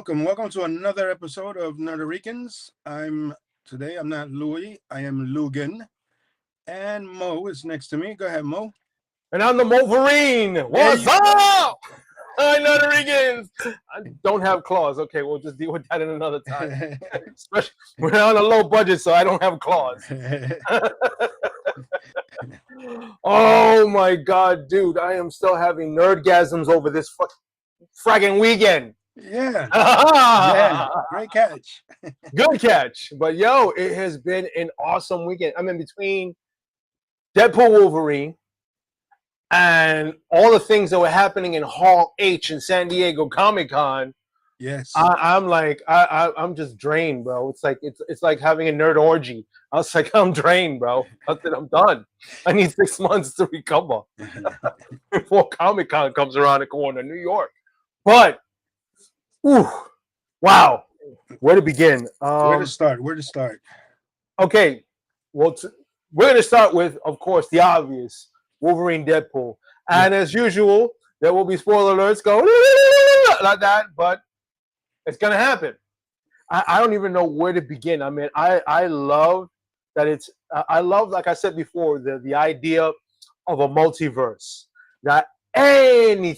Welcome to another episode of Ricans. I'm not Louis, I am Lugan, and Mo is next to me. Go ahead, Mo. And I'm the Wolverine. What's up? I know the Rican. I don't have claws. Okay, we'll just deal with that in another time. Especially we're on a low budget, so I don't have claws. Oh my god, dude! I am still having nerdgasms over this fragging weekend. Yeah. Yeah. Great catch. Good catch. But yo, it has been an awesome weekend. I mean, between Deadpool Wolverine and all the things that were happening in Hall H in San Diego Comic-Con. Yes. I'm just drained, bro. It's like having a nerd orgy. I was like, I'm drained, bro. I'm done. I need 6 months to recover before Comic-Con comes around the corner, New York. But wow. Where to begin? Where to start? Okay. Well, we're going to start with, of course, the obvious. Wolverine, Deadpool. And as usual, there will be spoiler alerts going like that, but it's going to happen. I don't even know where to begin. I mean, I love that like I said before, the idea of a multiverse. That any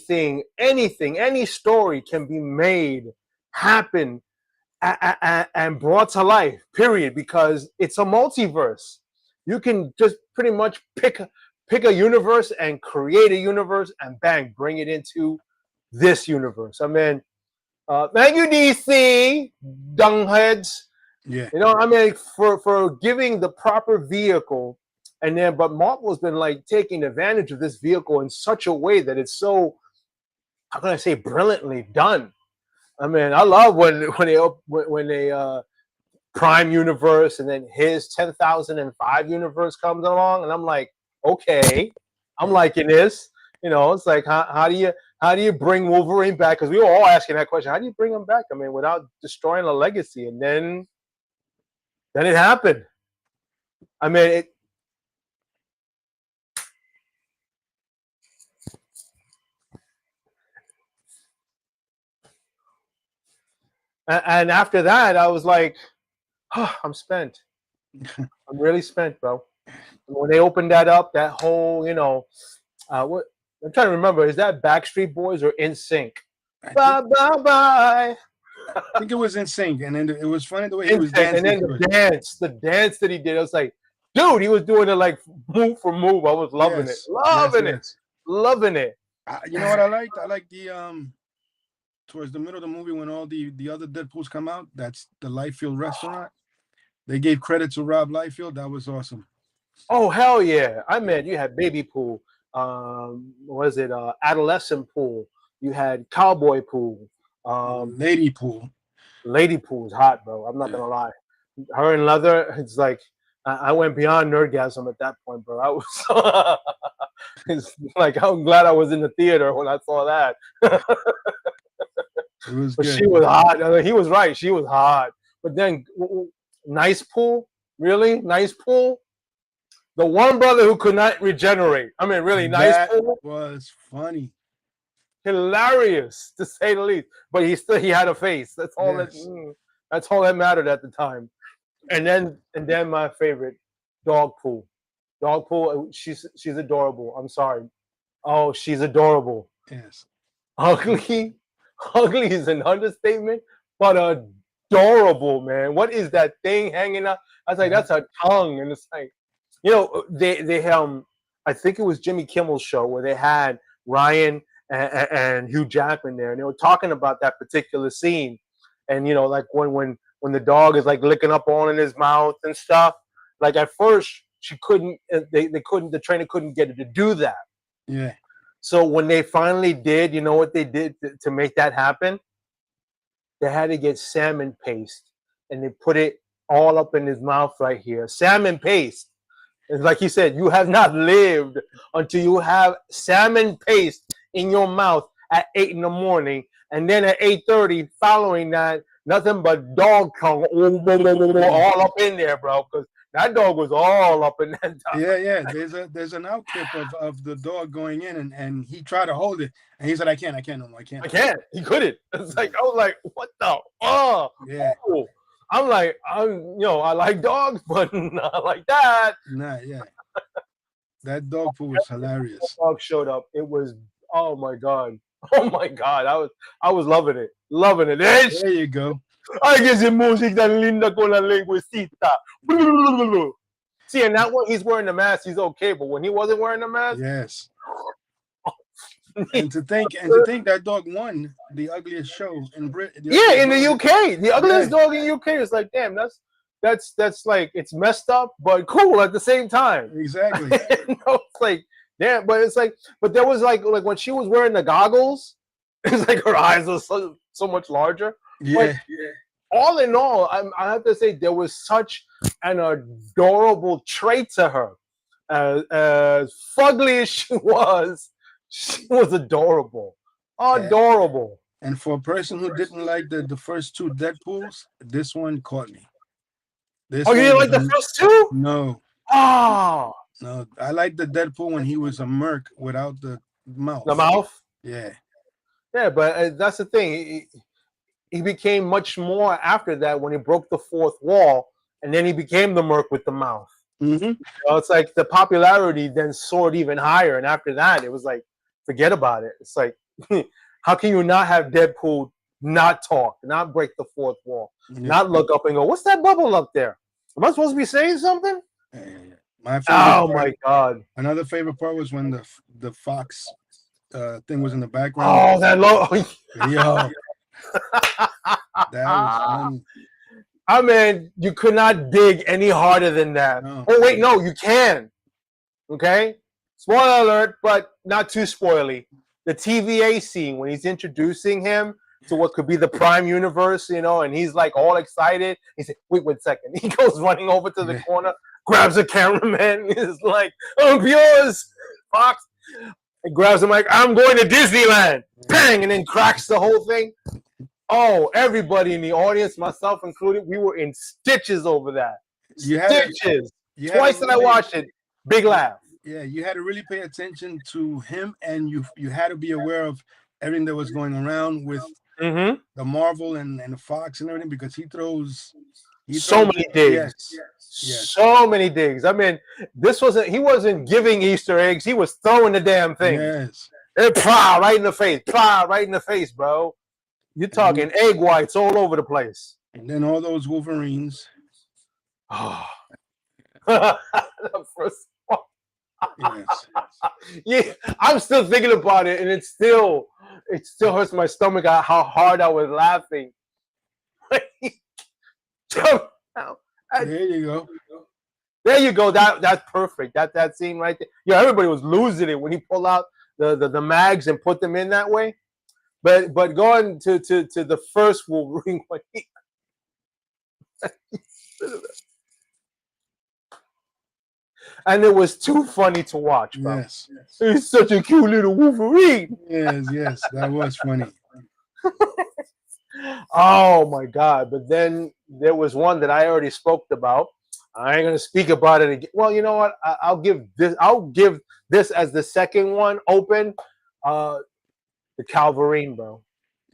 story can be made, happen, and brought to life, period, because it's a multiverse. You can just pretty much pick a universe and create a universe and bang, bring it into this universe. I mean, thank you, DC, dungheads. Yeah. You know, I mean, for giving the proper vehicle, but Marvel's been like taking advantage of this vehicle in such a way that it's so, how can I say, brilliantly done. I mean, I love when they Prime Universe and then his 10,005 universe comes along, and I'm like, okay, I'm liking this. You know, it's like how do you bring Wolverine back? Because we were all asking that question. How do you bring him back? I mean, without destroying a legacy, and then it happened. I mean, and after that, I was like, oh, I'm spent. I'm really spent, bro. When they opened that up, that whole, you know, what I'm trying to remember, is that Backstreet Boys or NSYNC? Bye. I think it was NSYNC, and then it was funny the way he was dancing. And then the dance that he did, I was like, dude, he was doing it like move for move. I was loving it. Loving it. You know what I liked? I like the towards the middle of the movie when all the other Deadpools come out. That's the Liefeld restaurant. They gave credit to Rob Liefeld. That was awesome. Oh hell yeah! I mean, you had Baby Pool. Was it Adolescent Pool? You had Cowboy Pool. Lady Pool. Lady Pool's hot, bro. I'm not gonna lie. Her in leather. It's like I went beyond nerdgasm at that point, bro. I was. It's like I'm glad I was in the theater when I saw that. It was but good. She was hot. I mean, he was right. She was hot. But then, nice pool. Really nice pool. The one brother who could not regenerate. I mean, really nice pool. Was funny. Hilarious, to say the least. But he had a face. That's all that's all that mattered at the time. And then my favorite, Dog Pool. Dog Pool, she's adorable. I'm sorry. Oh, she's adorable. Yes. Ugly is an understatement, but adorable, man. What is that thing hanging out? I was like, that's her tongue. And it's like, you know, they I think it was Jimmy Kimmel's show where they had Ryan and Hugh Jackman there, and they were talking about that particular scene. And you know, like when the dog is like licking up all in his mouth and stuff. Like at first she couldn't, the trainer couldn't get her to do that. Yeah. So when they finally did, you know what they did to make that happen? They had to get salmon paste, and they put it all up in his mouth right here. Salmon paste. It's like he said, you have not lived until you have salmon paste in your mouth at 8 in the morning. And then at 8:30 following that, nothing but dog tongue all up in there, bro. Because That dog was all up in that dog. Yeah. There's an out clip of the dog going in and he tried to hold it and he said, I can't no more. I can't. I can't. He couldn't. It's like I was like, what the? Oh, Yeah. oh. I'm like, I like dogs, but not like that. Nah, yeah. That dog poo was hilarious. Dog showed up. It was, oh my god, oh my god. I was loving it, loving it. There you go. Ay, que ese música tan linda con la lengüecita. See, in that one, he's wearing the mask. He's okay, but when he wasn't wearing the mask, yes. And to think that dog won the ugliest show in Britain. Yeah, in the UK, the ugliest dog in the UK is like, damn, that's like, it's messed up but cool at the same time. Exactly. It's like, damn, but it's like, but there was like when she was wearing the goggles, it's like her eyes were so much larger. Yeah. All in all, I have to say there was such an adorable trait to her. As fugly as she was adorable. Adorable. And for a person who didn't like the first two Deadpools, this one caught me. You didn't like the first two? No. Oh. No, I like the Deadpool when he was a merc without the mouth. The mouth? Yeah. Yeah, but that's the thing. He became much more after that when he broke the fourth wall, and then he became the merc with the mouth. Mm-hmm. It's like the popularity then soared even higher, and after that, it was like, forget about it. It's like, how can you not have Deadpool not talk, not break the fourth wall, not look up and go, what's that bubble up there? Am I supposed to be saying something? My favorite my god! Another favorite part was when the Fox thing was in the background. Oh, that low! Yo, that was funny. I mean, you could not dig any harder than that. No. Oh wait, no, you can. Okay, spoiler alert, but not too spoily. The TVA scene when he's introducing him to what could be the Prime Universe, and he's like all excited. He said, "Wait 1 second." He goes running over to the corner, grabs a cameraman. He's like, "I'm yours, Fox." And grabs him like, "I'm going to Disneyland." Bang, and then cracks the whole thing. Oh, everybody in the audience, myself included, we were in stitches over that. Stitches. Twice that I watched it, big laugh. Yeah, you had to really pay attention to him, and you had to be aware of everything that was going around with the Marvel and the Fox and everything, because he throws so many digs. Yes. So many digs. I mean, he wasn't giving Easter eggs, he was throwing the damn thing. Yes. And plow right in the face. Plow right in the face, bro. You're talking egg whites all over the place. And then all those Wolverines. Oh. The first one. Yes. Yeah, I'm still thinking about it, and it still hurts my stomach how hard I was laughing. There you go. There you go. That's perfect. That scene right there. Yeah, everybody was losing it when he pulled out the mags and put them in that way. But going to the first Wolverine one, and it was too funny to watch, bro. Yes. He's such a cute little Wolverine. Yes, that was funny. Oh my god! But then there was one that I already spoke about. I ain't gonna speak about it again. Well, you know what? I'll give this as the second one open. The Calvarine, bro.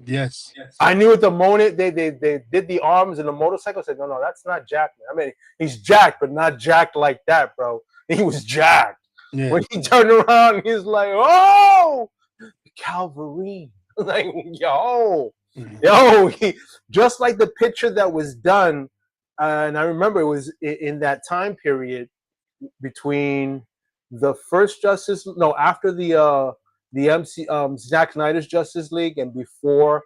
Yes. I knew at the moment they did the arms and the motorcycle. I said, no, that's not Jack. I mean, he's jacked, but not jacked like that, bro. He was jacked. Yeah. When he turned around, he's like, oh, the Calvarine. Like, yo, just like the picture that was done. And I remember it was in that time period between the first after the Zack Snyder's Justice League and before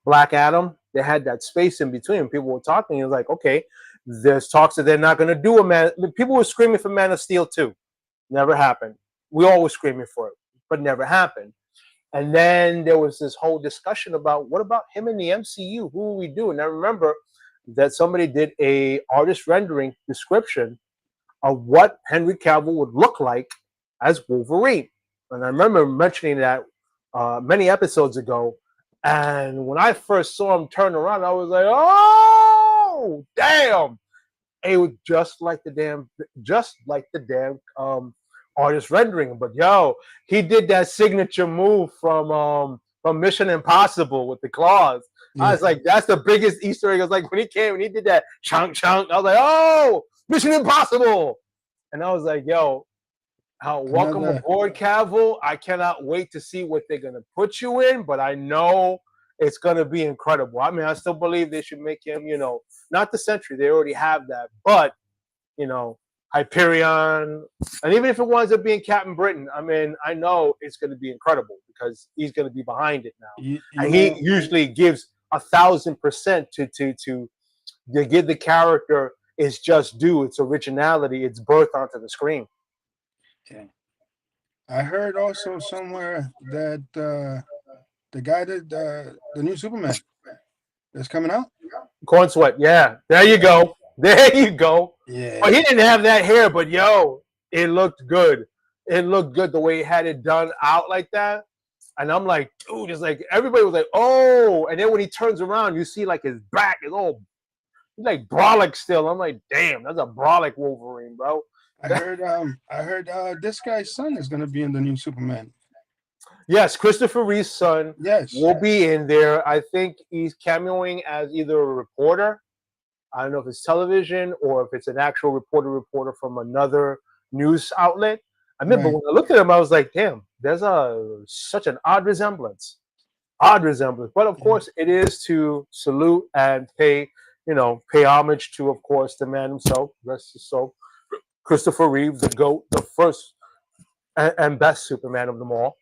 Black Adam. They had that space in between. People were talking. It was like, okay, there's talks that they're not going to do a Man. People were screaming for Man of Steel 2. Never happened. We all were screaming for it, but never happened. And then there was this whole discussion about what about him in the MCU? Who will we do? And I remember that somebody did a artist rendering description of what Henry Cavill would look like as Wolverine. And I remember mentioning that many episodes ago. And when I first saw him turn around, I was like, oh, oh, damn. It was just like the damn artist rendering. But yo, he did that signature move from Mission Impossible with the claws. I Yeah. was like, that's the biggest Easter egg. I was like, when he did that chunk chunk, I was like, oh, Mission Impossible. And I was like, yo, welcome Another. aboard, Cavill. I cannot wait to see what they're gonna put you in, but I know it's gonna be incredible. I mean, I still believe they should make him, not the Sentry. They already have that, but Hyperion, and even if it winds up being Captain Britain, I mean, I know it's going to be incredible because he's going to be behind it now, You and he know, usually gives 1,000% to give the character its just due, its originality, its birth onto the screen. yeah. I heard also somewhere that the guy that the new Superman that's coming out. Corn Sweat, yeah, there you go, there you go. Yeah. Well, he didn't have that hair, but yo, it looked good. It looked good the way he had it done out like that. And I'm like, dude, it's like everybody was like, oh. And then when he turns around, you see like his back is all like brolic still. I'm like, damn, that's a brolic Wolverine, bro. I heard this guy's son is gonna be in the new Superman. Yes, Christopher Reeve's son Yes. will be in there. I think he's cameoing as either a reporter. I don't know if it's television or if it's an actual reporter from another news outlet. I remember Right. when I looked at him, I was like, damn, there's such an odd resemblance. But of course, it is to salute and pay homage to, of course, the man himself, rest his soul, Christopher Reeve, the GOAT, the first and best Superman of them all.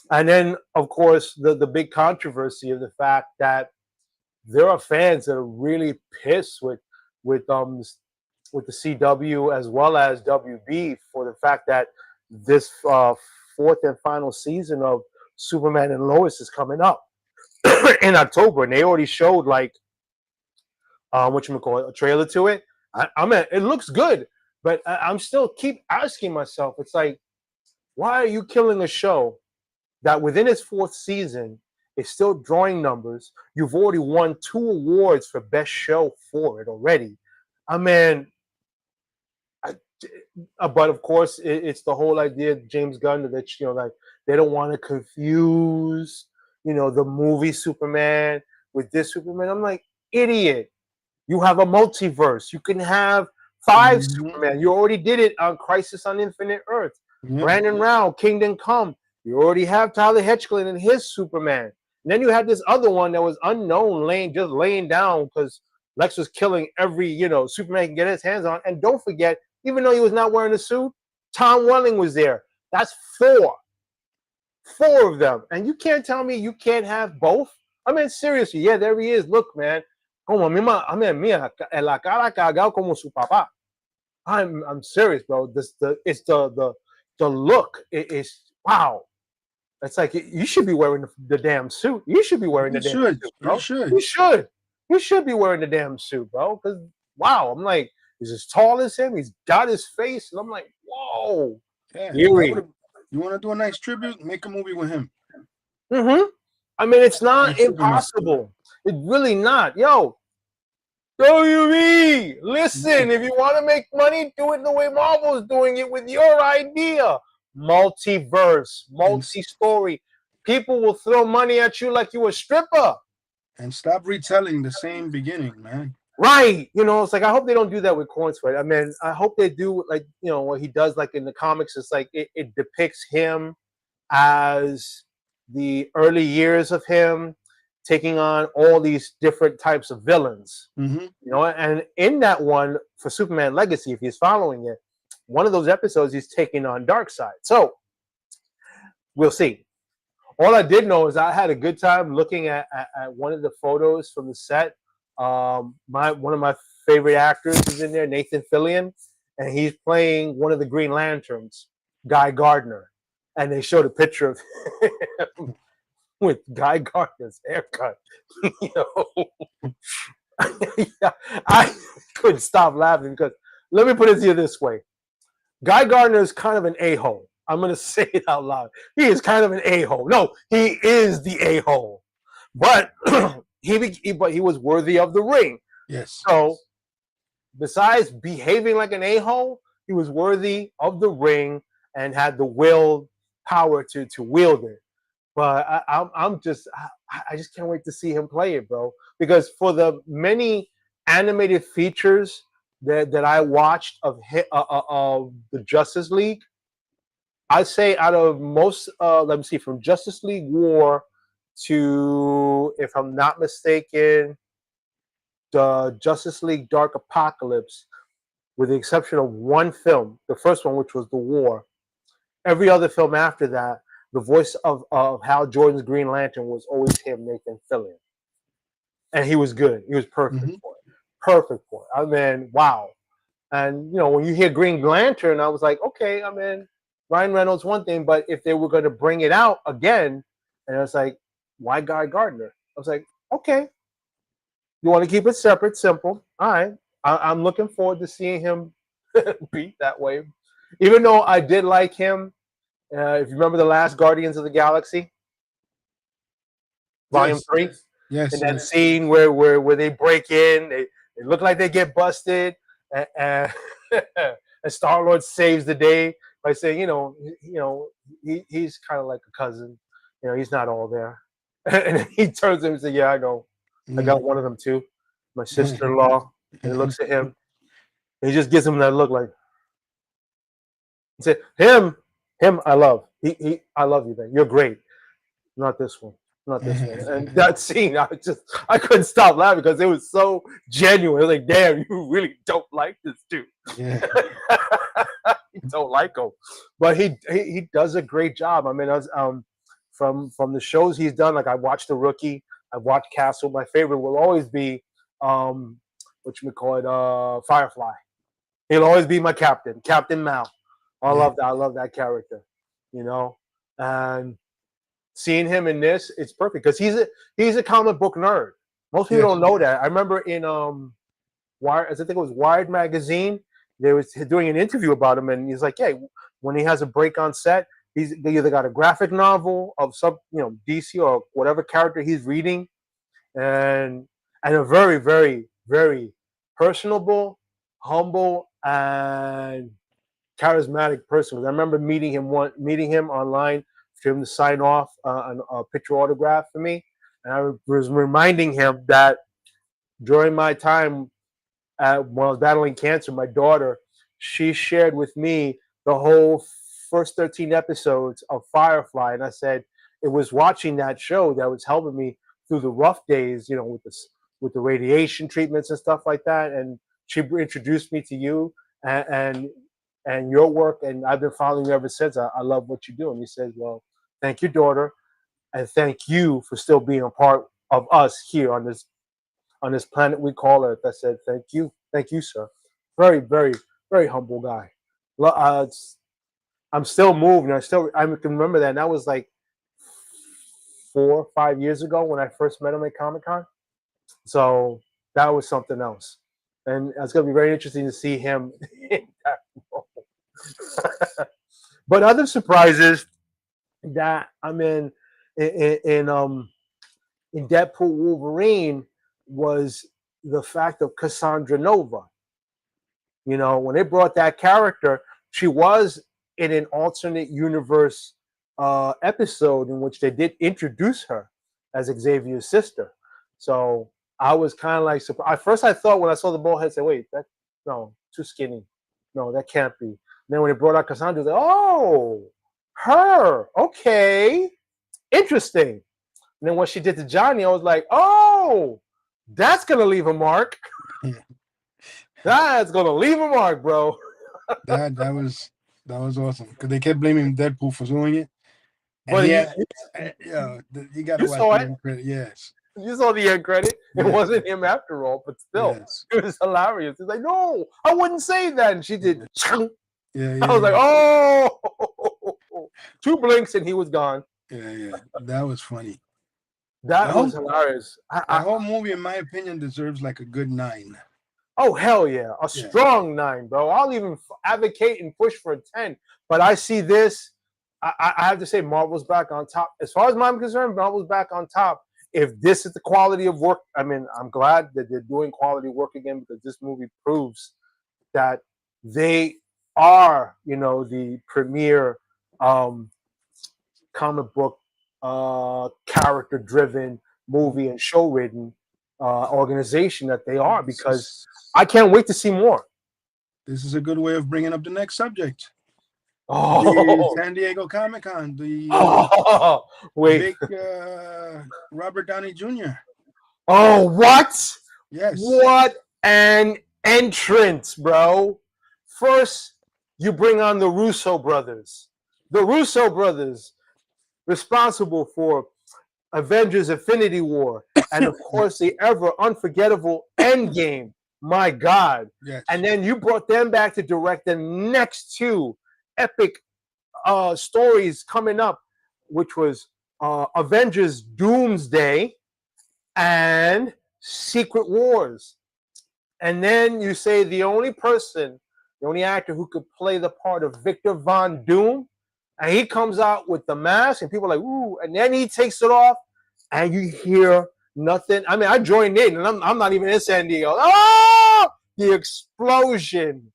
And then, of course, the big controversy of the fact that there are fans that are really pissed with the CW as well as WB for the fact that this fourth and final season of Superman and Lois is coming up in October, and they already showed like a trailer to it. I mean, it looks good, but I'm still keep asking myself, it's like, why are you killing a show that within its fourth season is still drawing numbers? You've already won 2 awards for best show for it already. I mean, but of course, it's the whole idea of James Gunn that like they don't want to confuse the movie Superman with this Superman. I'm like, idiot. You have a multiverse. You can have 5 Superman. You already did it on Crisis on Infinite Earth. Yep. Brandon Rao, Kingdom Come. You already have Tyler Hitchcock and his Superman. And then you had this other one that was unknown, laying down because Lex was killing every Superman can get his hands on. And don't forget, even though he was not wearing a suit, Tom Welling was there. That's 4 of them. And you can't tell me you can't have both. I mean, seriously, yeah, there he is. Look, man. Como mía, en la cara cagado como su papá. I'm serious, bro. It's the look. It's wow. It's like you should be wearing the damn suit. You should be wearing the damn suit, bro. You should be wearing the damn suit, bro. Because wow, I'm like, he's as tall as him. He's got his face, and I'm like, whoa. Yeah. You want to do a nice tribute? Make a movie with him. I mean, it's not impossible. It's really not. Yo, WB, listen, if you want to make money, do it the way Marvel's doing it with your idea. Multiverse, multi-story. People will throw money at you like you a stripper. And stop retelling the same beginning, man. Right. It's like, I hope they don't do that with Corn Sweat. I mean, I hope they do like, what he does like in the comics. It's like it depicts him as the early years of him taking on all these different types of villains. And in that one for Superman Legacy, if he's following it, one of those episodes he's taking on Darkseid. So we'll see. All I did know is I had a good time looking at one of the photos from the set. One of my favorite actors is in there, Nathan Fillion, and he's playing one of the Green Lanterns, Guy Gardner. And they showed a picture of him with Guy Gardner's haircut. I couldn't stop laughing because let me put it to you this way. Guy Gardner is kind of an a-hole. I'm going to say it out loud. He is kind of an a-hole. No, he is the a-hole. But he was worthy of the ring. Yes. So, besides behaving like an a-hole, he was worthy of the ring and had the will power to wield it. But I'm just I just can't wait to see him play it, bro. Because for the many animated features that I watched of the Justice League, I'd say out of most, let me see, from Justice League War to, if I'm not mistaken, the Justice League Dark Apocalypse, with the exception of one film, the first one, which was The War, every other film after that, the voice of Hal Jordan's Green Lantern was always him, Nathan Fillion. And he was good. He was perfect Hmm. for it. Perfect for it. I mean, wow. And, when you hear Green Lantern, I was like, okay, I mean, Ryan Reynolds, one thing, but if they were going to bring it out again, and it's like, why Guy Gardner? I was like, okay, you want to keep it separate, simple. All right. I'm looking forward to seeing him beat that way. Even though I did like him, if you remember the last Guardians of the Galaxy, Volume Yes. 3, in Yes. that Yes. scene where they break in, they look like they get busted, and, and Star Lord saves the day by saying, he's kind of like a cousin, he's not all there, and then he turns to him and says, "Yeah, I know, I got one of them too, my sister-in-law," and he looks at him, and he just gives him that look like, he said, "Him, I love. I love you, man. You're great. Not this one. Not this one." And that scene, I couldn't stop laughing because it was so genuine. It was like, damn, you really don't like this dude. Yeah. You don't like him, but he does a great job. I mean, from the shows he's done, like I watched The Rookie, I've watched Castle. My favorite will always be what you call it, Firefly. He'll always be my captain, Captain Mal. I Yeah. love that. I love that character. You know, and seeing him in this, it's perfect because he's a comic book nerd. Most people Yes. don't know that. I remember in Wired, I think it was Wired magazine, they was doing an interview about him, and he's like, "Yeah, when he has a break on set, they either got a graphic novel of some DC or whatever character he's reading, and a very very very personable, humble, and charismatic person. I remember meeting him online for him to sign off a picture autograph for me, and I was reminding him that during my time when I was battling cancer, my daughter, she shared with me the whole first 13 episodes of Firefly, and I said it was watching that show that was helping me through the rough days, with the radiation treatments and stuff like that. And she introduced me to you and your work, and I've been following you ever since. I love what you do. And he says, "Well, thank you, daughter, and thank you for still being a part of us here on this planet we call Earth." I said, thank you, sir. Very, very, very humble guy. I'm still moved, and I can remember that. And that was like 4 or 5 years ago when I first met him at Comic Con. So that was something else, and it's going to be very interesting to see him in that role. But other surprises that I'm in Deadpool Wolverine was the fact of Cassandra Nova. When they brought that character, she was in an alternate universe episode in which they did introduce her as Xavier's sister. So I was kind of like surprised. At first, I thought when I saw the bald head, I said, "Wait, that no, too skinny. No, that can't be." And then when they brought out Cassandra, I was like, "Oh, her. Okay, interesting." And then what she did to Johnny, I was like, "Oh, that's gonna leave a mark. That's gonna leave a mark, bro." That was awesome because they kept blaming Deadpool for doing it, and But yeah, you got to you watch saw the it. end credit. Yes. You saw the end credit. It Yes. wasn't him after all, but still, Yes. it was hilarious. He's like, "No, I wouldn't say that." And she did. Yeah. Yeah. I Yeah. was like, Yeah. "Oh," two blinks and he was gone. Yeah. Yeah. That was funny. The That whole was hilarious. the whole movie, in my opinion, deserves like a good 9. Oh hell yeah, a Yeah. strong 9, bro. I'll even advocate and push for a 10. But I see this. I have to say, Marvel's back on top. As far as I'm concerned, Marvel's back on top if this is the quality of work, I mean, I'm glad that they're doing quality work again, because this movie proves that they are, the premier um, comic book character driven movie and show written organization that they are, This because is I can't wait to see more. this is a good way of bringing up the next subject. The Oh, San Diego Comic Con, the oh wait. big Robert Downey Jr. Oh, what? Yes, What an entrance, bro. First, you bring on the Russo brothers. The Russo brothers, responsible for Avengers Infinity War, and of course, the ever unforgettable Endgame. My God. And yes. then you brought them back to direct the next two epic stories coming up, which was Avengers Doomsday and Secret Wars. And then you say the only person, the only actor who could play the part of Victor Von Doom, and he comes out with the mask, and people are like, ooh, and then he takes it off, and you hear nothing. I mean, I joined in, and I'm not even in San Diego. Oh, the explosion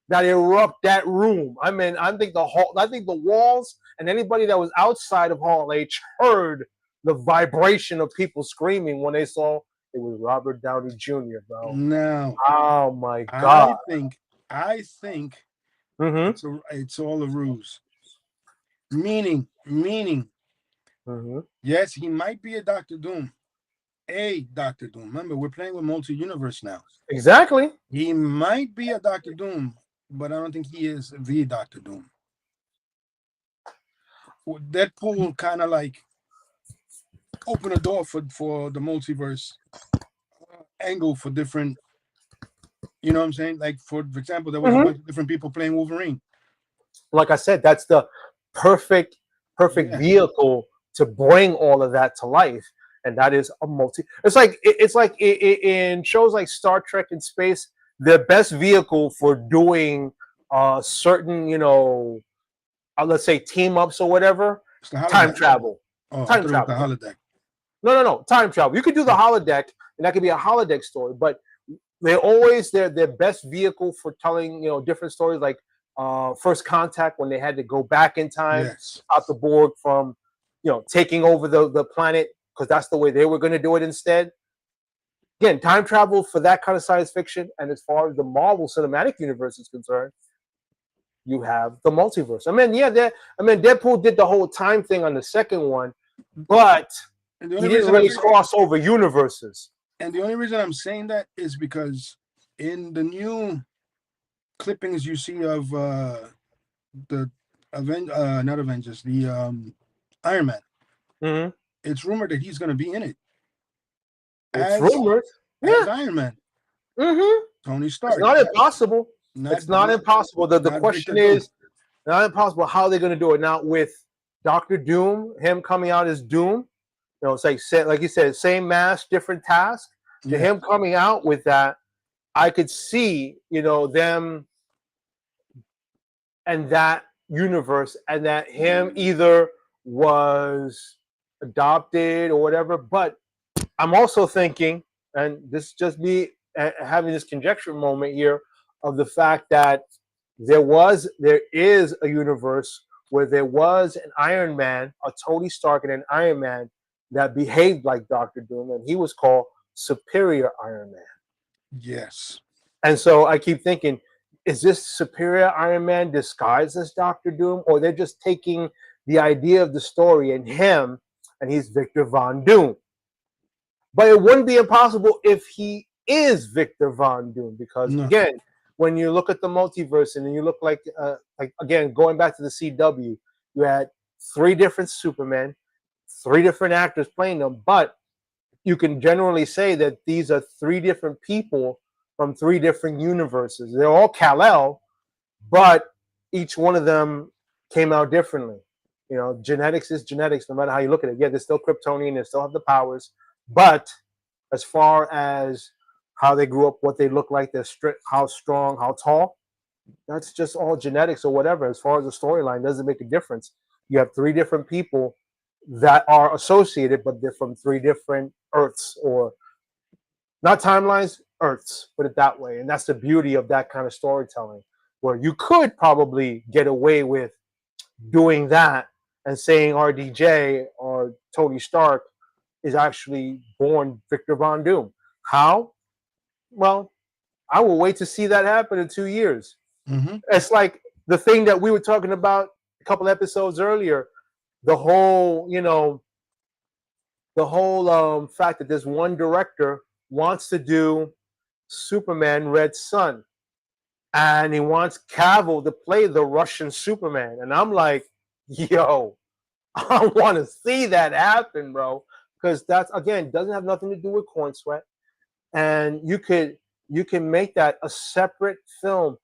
that erupt that room. I mean, I think the walls and anybody that was outside of Hall H heard the vibration of people screaming when they saw it was Robert Downey Jr., bro. Now, Oh my God. I think Mm-hmm. it's all a ruse. Meaning, Mm-hmm. yes, he might be a Doctor Doom, Remember, we're playing with multi-universe now. Exactly. He might be a Doctor Doom, but I don't think he is the Doctor Doom. Deadpool kind of like opened a door for the multiverse angle for different. You know what I'm saying? Like for example, there was a Mm-hmm. bunch of different people playing Wolverine. Like I said, that's the perfect, perfect Yeah, vehicle to bring all of that to life. And that is a multi. It's like in shows like Star Trek in space, the best vehicle for doing certain, let's say team ups or whatever, it's the time holodeck. travel. Oh, I Time thought it was the travel. holodeck. No. Time travel. You could do the Oh, holodeck, and that could be a holodeck story, but they're always their best vehicle for telling different stories, like First Contact, when they had to go back in time, yes. stop the Borg from taking over the planet, because that's the way they were going to do it instead. Again, time travel for that kind of science fiction, and as far as the Marvel Cinematic Universe is concerned, you have the multiverse. I mean, yeah, Deadpool did the whole time thing on the second one, but And the he only didn't reason I'm really saying, cross over universes. and the only reason I'm saying that is because in the new clippings you see of the not Avengers, the Iron Man, Mm-hmm. it's rumored that he's going to be in it It's as rumored. as Yeah. Iron Man. Mm-hmm. Tony It's Stark, not impossible. not It's not impossible. The not Victor question Doom. is not impossible. How they're going to do it now with Doctor Doom, him coming out as Doom. It's like you said, same mask, different task. To Yeah, him coming out with that, I could see them and that universe, and that him either was adopted or whatever. But I'm also thinking, and this is just me having this conjecture moment here, of the fact that there is a universe where there was an Iron Man, a Tony Stark and an Iron Man that behaved like Doctor Doom, and he was called Superior Iron Man. yes, And so I keep thinking, is this Superior Iron Man disguised as Doctor Doom, or they're just taking the idea of the story and him, and he's Victor Von Doom? But it wouldn't be impossible if he is Victor Von Doom, because no, again, when you look at the multiverse and you look like again, going back to the CW, you had three different Supermen, three different actors playing them, but you can generally say that these are three different people from three different universes. They're all Kal-El, but each one of them came out differently. Genetics is genetics, no matter how you look at it. Yeah, they're still Kryptonian, they still have the powers, but as far as how they grew up, what they look like, how strong, how tall, that's just all genetics or whatever. As far as the storyline, doesn't make a difference. You have three different people that are associated, but they're from three different Earths, or not timelines, Earths, put it that way. And that's the beauty of that kind of storytelling, where you could probably get away with doing that and saying RDJ or Tony Stark is actually born Victor Von Doom. How? Well, I will wait to see that happen in 2 years. Mm-hmm. It's like the thing that we were talking about a couple episodes earlier. The whole, fact that this one director wants to do Superman Red Sun, and he wants Cavill to play the Russian Superman. And I'm like, yo, I want to see that happen, bro. Because that's, again, doesn't have nothing to do with Corn Sweat. And you can make that a separate film,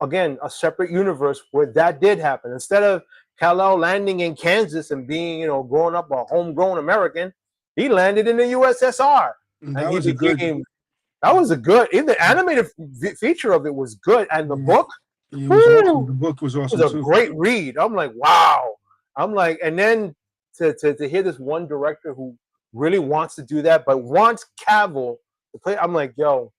again, a separate universe where that did happen. Instead of Kal-El landing in Kansas and being, growing up a homegrown American, he landed in the USSR. And and that he was a good. became, that was a good, even the animated feature of it was good. And the book, It was awesome. The woo, book was it awesome was a too. great read. I'm like, wow. I'm like, and then to hear this one director who really wants to do that, but wants Cavill to play, I'm like, yo,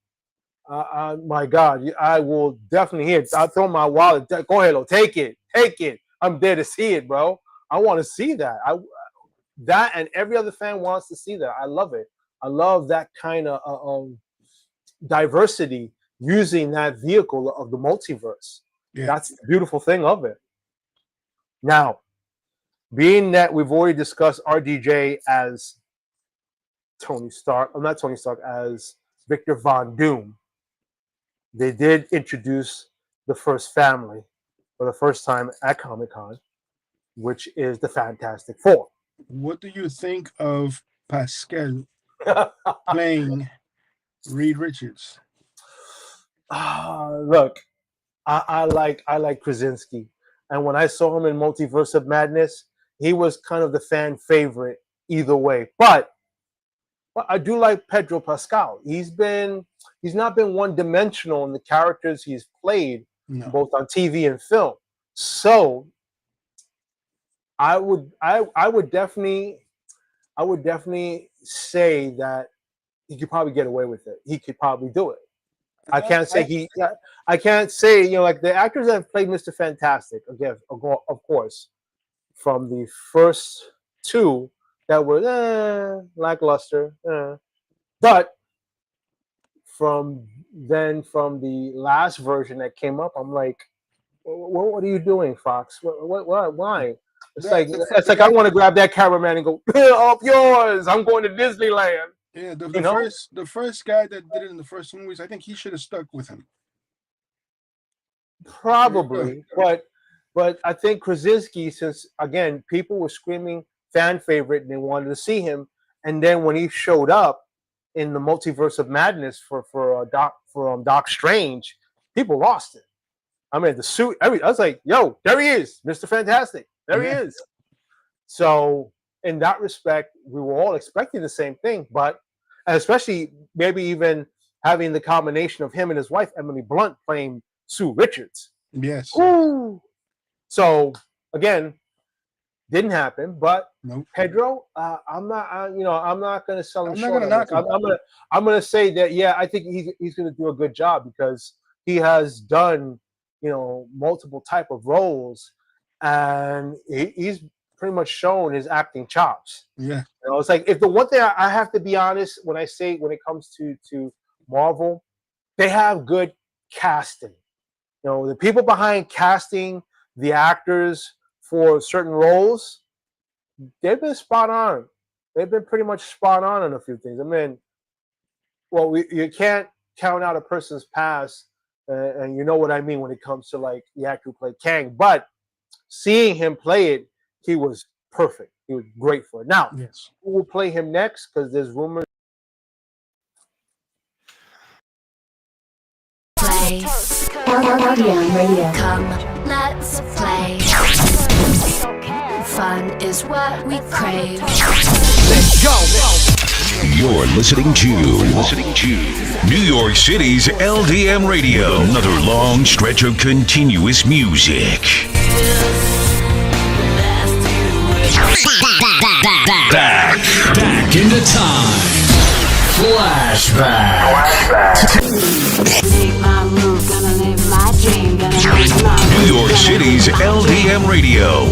my God, I will definitely hear it. I'll throw my wallet. Go ahead, take it. I'm there to see it, bro. I want to see that. That and every other fan wants to see that. I love it. I love that kind of diversity using that vehicle of the multiverse. Yeah. That's the beautiful thing of it. Now, being that we've already discussed RDJ as Tony Stark, not Tony Stark, as Victor Von Doom, they did introduce the first family for the first time at Comic-Con, which is the Fantastic Four. What do you think of Pascal playing Reed Richards? Look, I like Krasinski, and when I saw him in Multiverse of Madness, he was kind of the fan favorite either way. But I do like Pedro Pascal. He's not been one dimensional in the characters he's played, both on TV and film. So I would definitely say that he could probably get away with it. He could probably do it. I can't say like the actors that have played Mr. Fantastic, again, of course, from the first two that were lackluster, but from the last version that came up, I'm like, what are you doing, Fox? Why? It's like I want to grab that cameraman and go, up yours. I'm going to Disneyland. Yeah, the first guy that did it in the first movies, I think he should have stuck with him. Probably, but I think Krasinski, since again people were screaming fan favorite and they wanted to see him, and then when he showed up in the Multiverse of Madness for Doc Strange, people lost it. I mean, the suit. I was like, yo, there he is, Mr. Fantastic. There he is. So in that respect, we were all expecting the same thing, but especially maybe even having the combination of him and his wife, Emily Blunt, playing Sue Richards. Yes. Ooh. So again, didn't happen. But nope. Pedro, I'm not. I'm not going to sell him short. I'm going to say that. Yeah, I think he's going to do a good job because he has done multiple type of roles, and he's pretty much shown his acting chops. Yeah. It's like, if the one thing I have to be honest when it comes to Marvel, they have good casting. The people behind casting the actors for certain roles, they've been spot on. They've been pretty much spot on a few things. I mean, you can't count out a person's past, and you know what I mean when it comes to like the actor who played Kang. But seeing him play it, he was perfect. He was great for it. Now, yes. Who will play him next? Because there's rumors. Play. Radio. Come, let's play. Fun is what we crave. Let's go. You're listening to New York City's LDM Radio. Another long stretch of continuous music. Back into time. Flashback. Make my move, gonna live my dream, gonna make my New move, York gonna City's live my dream. LDM Radio.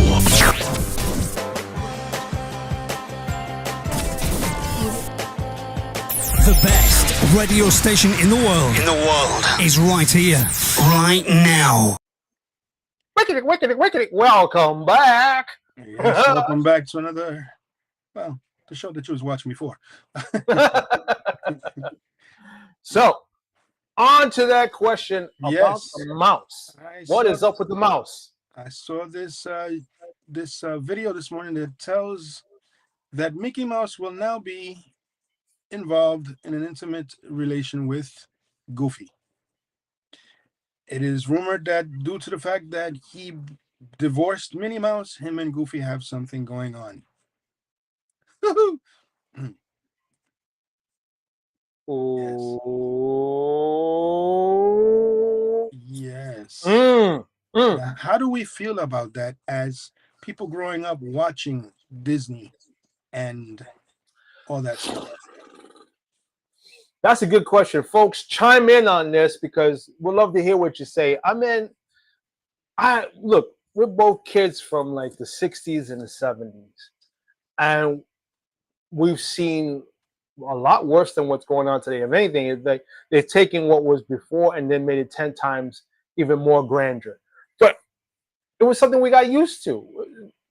The best radio station in the world. Is right here, right now. Wicked. Welcome back. Yes, welcome back to another, well, the show that you was watching before. So, on to that question about Yes. the mouse. What is up with the mouse? I saw this video this morning that tells that Mickey Mouse will now be involved in an intimate relation with Goofy. It is rumored that due to the fact that he divorced Minnie Mouse, him and Goofy have something going on. Oh. Yes. Mm. Now, how do we feel about that as people growing up watching Disney and all that stuff? That's a good question, folks. Chime in on this because we'd love to hear what you say. I mean, look, we're both kids from like the 60s and the 70s, and we've seen a lot worse than what's going on today. If anything, it's like they've taken what was before and then made it 10 times even more grandeur. But it was something we got used to.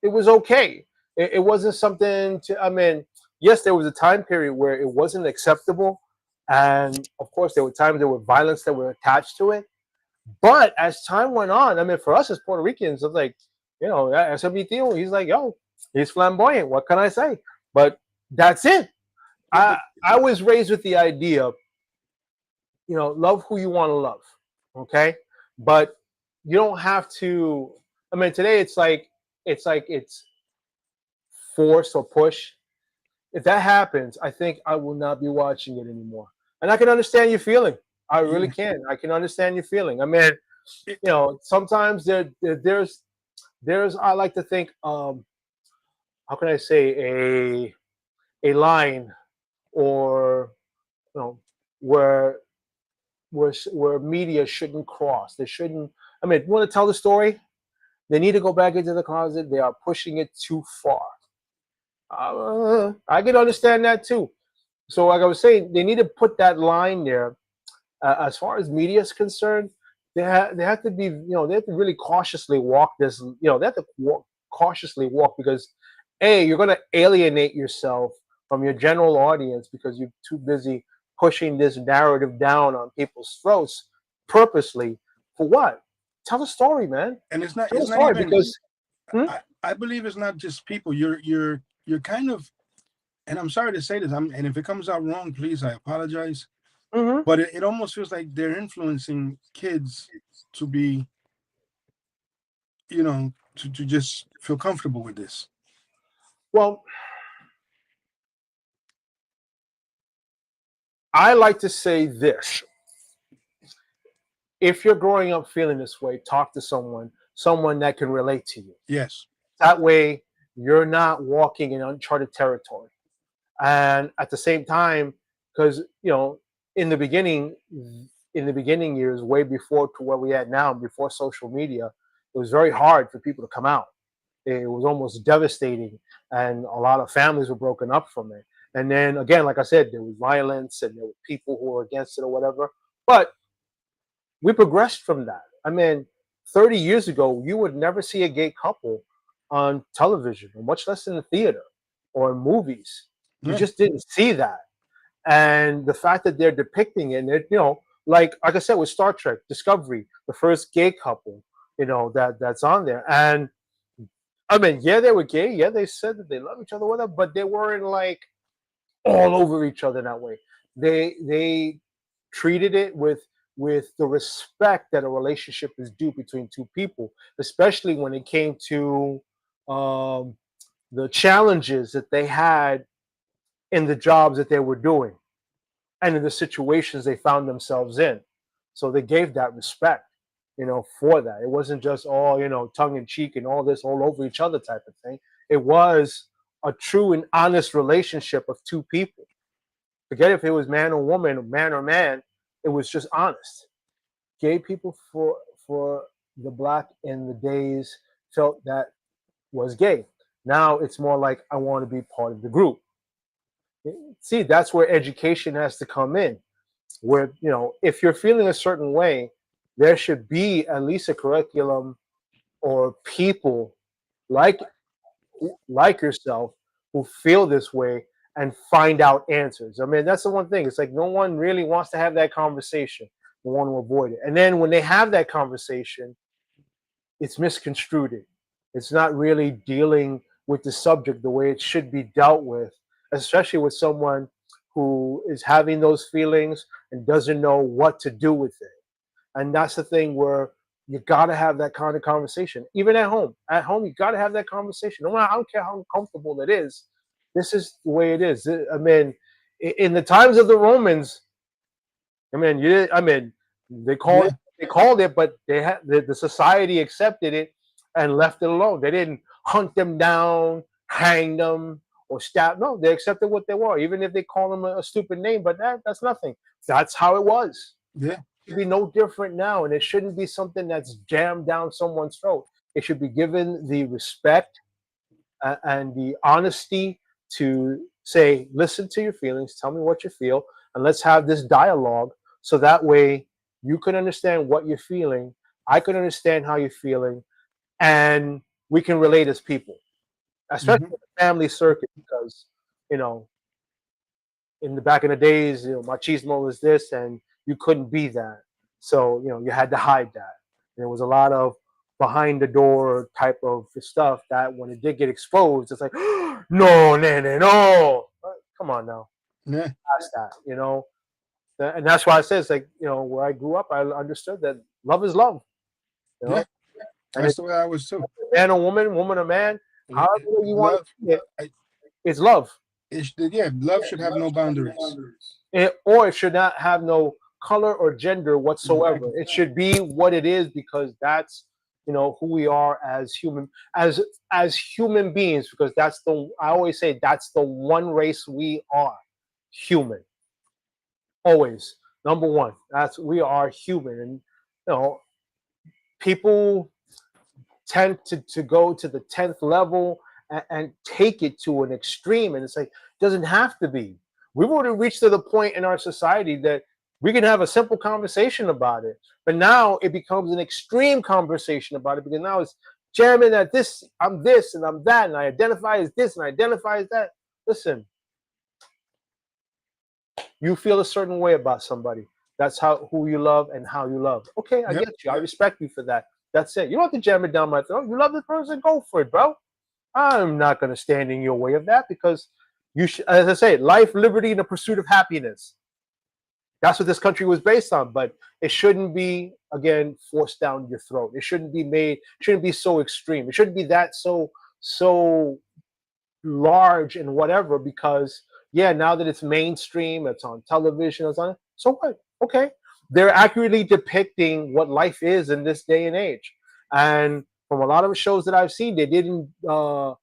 It was okay. It wasn't something to, I mean, yes, there was a time period where it wasn't acceptable. And of course, there were times there was violence that were attached to it. But as time went on, I mean, for us as Puerto Ricans, it's like, you know, SMB Theo, he's like, yo, he's flamboyant. What can I say? But that's it. I was raised with the idea, you know, love who you want to love. Okay. But you don't have to. I mean, today it's force or push. If that happens, I think I will not be watching it anymore. And I can understand your feeling. I really can. I can understand your feeling. I mean, you know, sometimes there's I like to think, how can I say, a line or, you know, where media shouldn't cross. They shouldn't. I mean, want to tell the story? They need to go back into the closet. They are pushing it too far. I can understand that too. So, like I was saying, they need to put that line there. As far as media is concerned, they have to be, you know, they have to really cautiously walk this. You know, they have to cautiously walk because, you're going to alienate yourself from your general audience because you're too busy pushing this narrative down on people's throats purposely. For what? Tell a story, man. And it's not. Tell It's a not story even. because I believe it's not just people. You're kind of. And I'm sorry to say this. And if it comes out wrong, please, I apologize. Mhm. But it almost feels like they're influencing kids to be, you know, to just feel comfortable with this. Well, I like to say this. If you're growing up feeling this way, talk to someone that can relate to you. Yes. That way, you're not walking in uncharted territory. And at the same time, because, you know, in the beginning years, way before to where we at now, before social media, it was very hard for people to come out. It was almost devastating, and a lot of families were broken up from it. And then again, like I said, there was violence and there were people who were against it or whatever. But we progressed from that. I mean, 30 years ago, you would never see a gay couple on television, or much less in the theater or in movies. You Yeah. just didn't see that. And the fact that they're depicting it, you know, like I said with Star Trek Discovery, the first gay couple, you know, that's on there. And I mean, yeah, they were gay. Yeah, they said that they love each other, whatever, but they weren't like all over each other that way. They treated it with the respect that a relationship is due between two people, especially when it came to um, the challenges that they had in the jobs that they were doing and in the situations they found themselves in. So they gave that respect, you know, for that. It wasn't just all, you know, tongue in cheek and all this all over each other type of thing. it was a true and honest relationship of two people. Forget if it was man or woman, man or man. It was just honest. Gay people for the black in the days felt that was gay. Now it's more like I want to be part of the group. See, that's where education has to come in. Where, if you're feeling a certain way, there should be at least a curriculum or people like yourself who feel this way and find out answers. I mean, that's the one thing. It's like no one really wants to have that conversation. They want to avoid it. And then when they have that conversation, it's misconstrued. It's not really dealing with the subject the way it should be dealt with, especially with someone who is having those feelings and doesn't know what to do with it. And that's the thing where you got to have that kind of conversation, even at home. At home, you got to have that conversation. No matter, I don't care how uncomfortable it is. This is the way it is. I mean, in the times of the Romans, they called it, but they had the society accepted it and left it alone. They didn't hunt them down, hang them, or stab. No, they accepted what they were, even if they call them a stupid name. But that's nothing. That's how it was. Yeah. It should be no different now, and it shouldn't be something that's jammed down someone's throat. It should be given the respect and the honesty to say, listen to your feelings, tell me what you feel, and let's have this dialogue so that way you can understand what you're feeling, I can understand how you're feeling, and we can relate as people, especially in the family circuit, because, in the back in the days, machismo was this, and you couldn't be that. So, you had to hide that. And there was a lot of behind the door type of stuff that when it did get exposed, it's like, no, no. Come on now. Yeah. Past that, And that's why I say it's like, where I grew up, I understood that love is love. Yeah. That's the way I was too. Man or woman, woman or man, however you want to see it, it's love. Love should have no boundaries. Or it should not have no color or gender whatsoever. It should be what it is, because that's who we are as human beings, because I always say that's the one race we are, human. Always number one. We are human, and people tend to go to the 10th level and take it to an extreme, and it's like, it doesn't have to be. We've already reached to the point in our society that we can have a simple conversation about it, but now it becomes an extreme conversation about it, because now it's jamming at this and I'm that, and I identify as this and I identify as that. Listen, you feel a certain way about somebody. That's who you love and how you love. Okay, I get you. I respect you for that. That's it. You don't have to jam it down my throat. You love this person, go for it, bro. I'm not going to stand in your way of that, because you should, as I say, life, liberty, and the pursuit of happiness. That's what this country was based on, but it shouldn't be, again, forced down your throat. It shouldn't be so extreme. It shouldn't be that so large and whatever, because now that it's mainstream, it's on television, it's on, so what? Okay. They're accurately depicting what life is in this day and age. And from a lot of the shows that I've seen, they didn't, how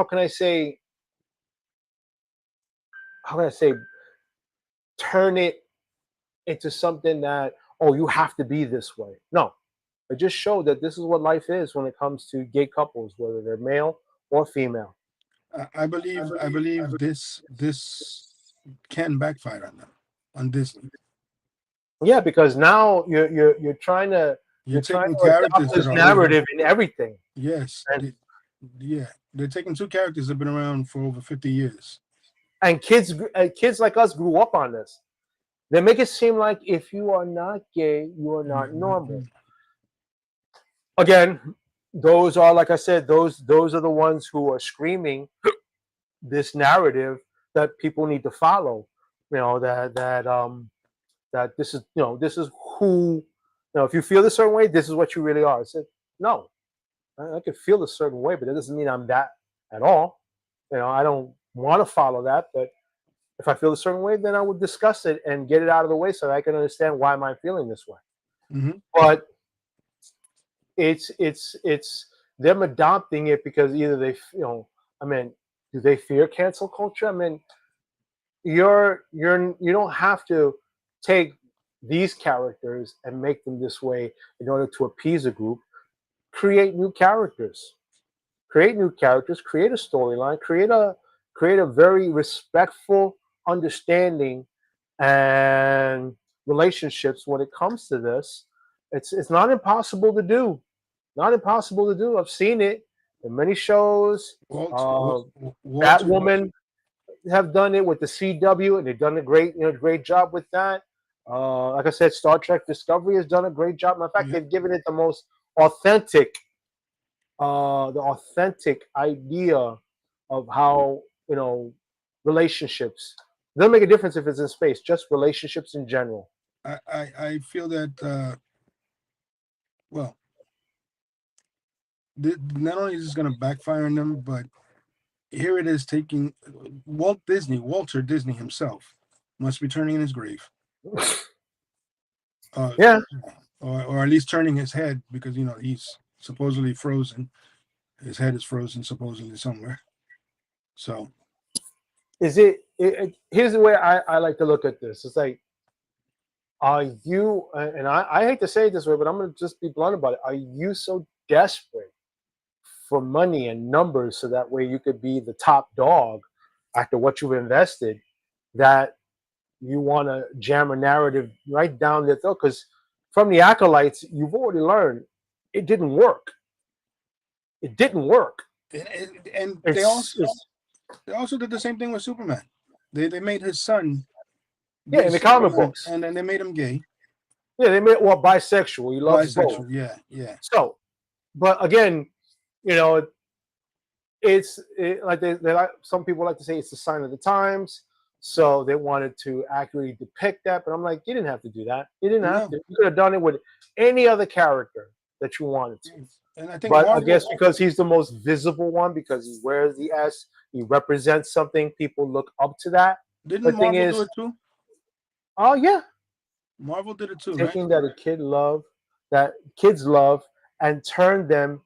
can I say, turn it into something that, you have to be this way. No, it just showed that this is what life is when it comes to gay couples, whether they're male or female. I believe this can backfire on them, on Disney. Yeah, because now you're trying to taking characters this narrative in everything. Yes, they're taking two characters that have been around for over 50 years. And kids like us grew up on this. They make it seem like if you are not gay, you are not normal. Again, those are, like I said, those are the ones who are screaming this narrative that people need to follow. That this is who, if you feel a certain way, this is what you really are. I said, no, I could feel a certain way, but that doesn't mean I'm that at all. I don't want to follow that, but if I feel a certain way, then I would discuss it and get it out of the way so that I can understand why am I feeling this way. Mm-hmm. But it's them adopting it because either they, I mean, do they fear cancel culture? I mean, you don't have to take these characters and make them this way in order to appease a group. Create new characters. Create new characters. Create a storyline. Create a very respectful understanding and relationships when it comes to this. It's not impossible to do. Not impossible to do. I've seen it in many shows. Walter, Batwoman have done it with the CW, and they've done a great job with that. Like I said, Star Trek Discovery has done a great job. In fact, Yeah. they've given it the most authentic, the authentic idea of how relationships. It doesn't make a difference if it's in space, just relationships in general. I feel that well, not only is this going to backfire on them, but here it is taking Walter Disney himself must be turning in his grave. Yeah. Or at least turning his head, because he's supposedly frozen. His head is frozen supposedly somewhere. So Is it here's the way I like to look at this. It's like, are you, and I hate to say it this way, but I'm going to just be blunt about it. Are you so desperate for money and numbers so that way you could be the top dog after what you've invested, that you want to jam a narrative right down their throat? Because from the acolytes, you've already learned it didn't work. It didn't work. and they also did the same thing with Superman. They made his son in the comic books, and then they made him gay. Yeah, they made bisexual. He loves Bisexual, both. yeah. So, but again, it's like they like, some people like to say it's a sign of the times. So they wanted to accurately depict that, but I'm like, you didn't have to do that. You didn't have to. You could have done it with any other character that you wanted to. And I think, but I guess because he's the most visible one, because he wears the S, he represents something. People look up to that. Didn't Marvel do it too? Oh yeah, Marvel did it too. Taking right? that kids love, and turn them.